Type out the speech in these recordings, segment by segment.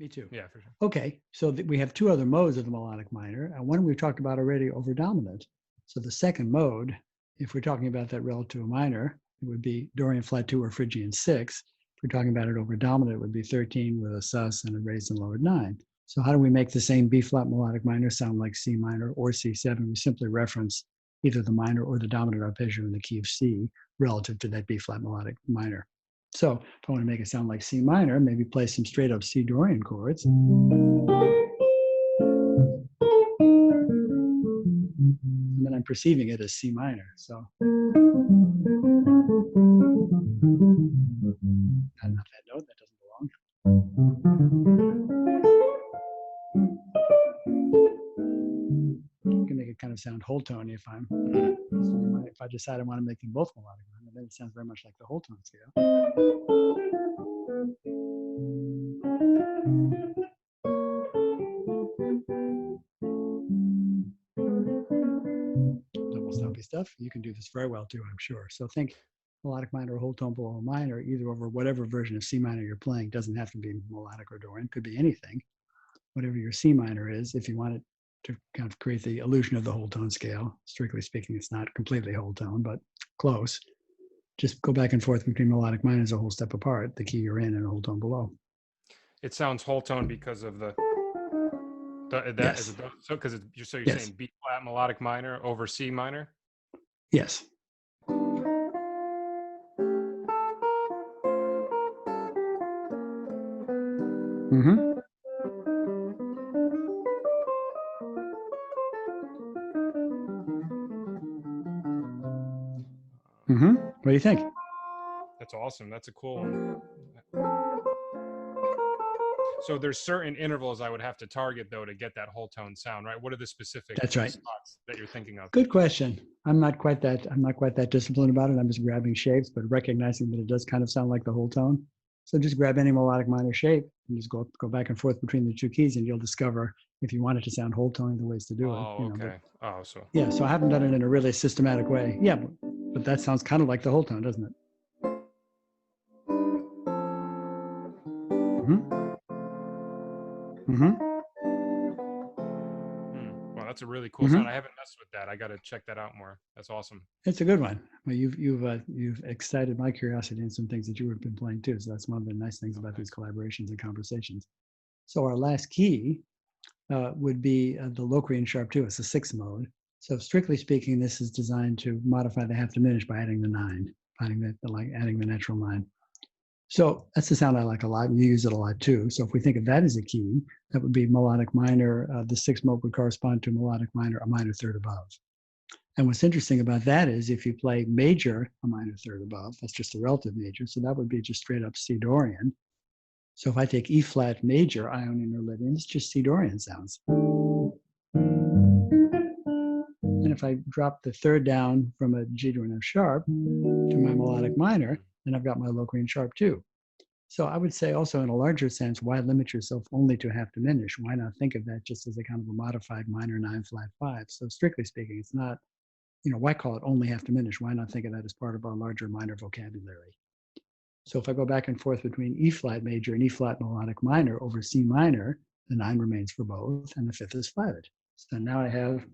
Me too. Yeah, for sure. Okay, so we have two other modes of the melodic minor. One we've talked about already, over dominant. So the second mode, if we're talking about that relative to a minor, it would be Dorian flat 2 or Phrygian 6. If we're talking about it over dominant, it would be 13 with a sus and a raised and lowered 9. So how do we make the same B flat melodic minor sound like C minor or C7? We simply reference either the minor or the dominant arpeggio in the key of C relative to that B flat melodic minor. So if I want to make it sound like C minor, maybe play some straight up C Dorian chords. And then I'm perceiving it as C minor. So not that note, that doesn't belong. You can make it kind of sound whole tone if I decide I want to make them both melodic minor, then it sounds very much like the whole tone scale. Double stoppy stuff. You can do this very well too, I'm sure. So think melodic minor or whole tone below a minor, either over whatever version of C minor you're playing. Doesn't have to be melodic or Dorian, could be anything. Whatever your C minor is, if you want it to kind of create the illusion of the whole tone scale. Strictly speaking, it's not completely whole tone, but close. Just go back and forth between melodic minors a whole step apart, the key you're in and a whole tone below. It sounds whole tone because of that. Yes. So because you're Yes. saying B flat melodic minor over C minor. Yes. Mm-hmm. Mm-hmm. What do you think? That's awesome. That's a cool one. So there's certain intervals I would have to target though to get that whole tone sound, right? What are the specific spots that you're thinking of? Good question. I'm not quite that disciplined about it. I'm just grabbing shapes, but recognizing that it does kind of sound like the whole tone. So just grab any melodic minor shape and just go back and forth between the two keys, and you'll discover if you want it to sound whole tone, the ways to do it. Okay. So I haven't done it in a really systematic way. Yeah, but that sounds kind of like the whole tone, doesn't it? Mm-hmm. Mm-hmm. Well, that's a really cool sound. I haven't messed with that. I got to check that out more. That's awesome. It's a good one. Well, you've excited my curiosity in some things that you have been playing too. So that's one of the nice things about these collaborations and conversations. So our last key would be the Locrian sharp 2. It's a 6 mode. So strictly speaking, this is designed to modify the half diminished by adding the 9, adding the natural 9. So that's the sound I like a lot. You use it a lot too. So if we think of that as a key, that would be melodic minor. The 6 mode would correspond to melodic minor, a minor third above. And what's interesting about that is if you play major, a minor third above, that's just a relative major. So that would be just straight up C Dorian. So if I take E flat major, Ionian or Lydian, it's just C Dorian sounds. And if I drop the third down from a G to an F sharp to my melodic minor, then I've got my Locrian sharp 2. So I would say also in a larger sense, why limit yourself only to half diminished? Why not think of that just as a kind of a modified minor 9 flat 5? So strictly speaking, it's not, why call it only half diminished? Why not think of that as part of our larger minor vocabulary? So if I go back and forth between E flat major and E flat melodic minor over C minor, the 9 remains for both, and the 5th is flatted. So now I have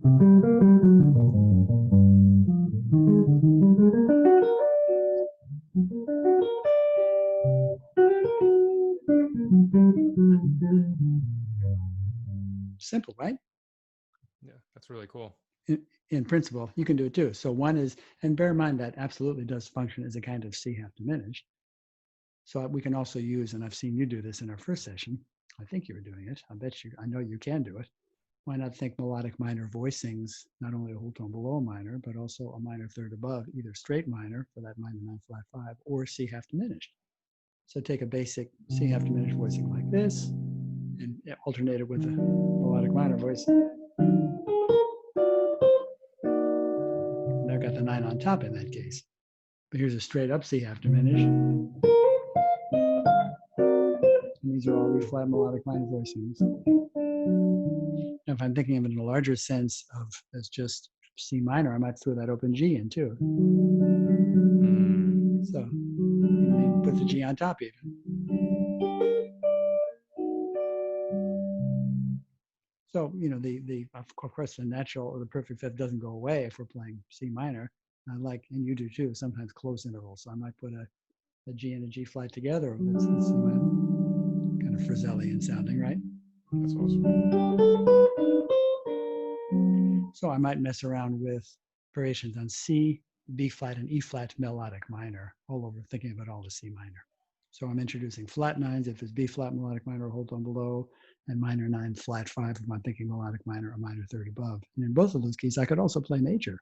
simple, right? Yeah, that's really cool. In principle, you can do it too. So one is, and bear in mind that absolutely does function as a kind of C half diminished. So we can also use, and I've seen you do this in our first session. I think you were doing it. I know you can do it. Why not think melodic minor voicings, not only a whole tone below a minor, but also a minor third above, either straight minor for that minor 9 flat 5 or C half diminished. So take a basic C half diminished voicing like this and alternate it with a melodic minor voice. And I've got the 9 on top in that case. But here's a straight up C half diminished. And these are all E flat melodic minor voicings. Now, if I'm thinking of it in a larger sense of as just C minor, I might throw that open G in too. So put the G on top even. So, of course, the natural or the perfect fifth doesn't go away if we're playing C minor. And you do too, sometimes close intervals. So I might put a G and a G flat together, or that's C minor, kind of Frizzellian sounding, right? That's awesome. So I might mess around with variations on C, B flat, and E flat melodic minor, all over, thinking about all the C minor. So I'm introducing flat nines if it's B flat melodic minor or whole tone below, and minor 9 flat 5 if I'm thinking melodic minor or minor third above. And in both of those keys, I could also play major.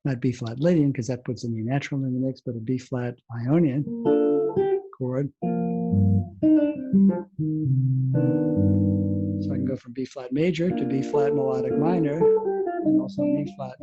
Not B flat Lydian, because that puts an E natural in the mix, but a B flat Ionian chord. So I can go from B flat major to B flat melodic minor, and also an E flat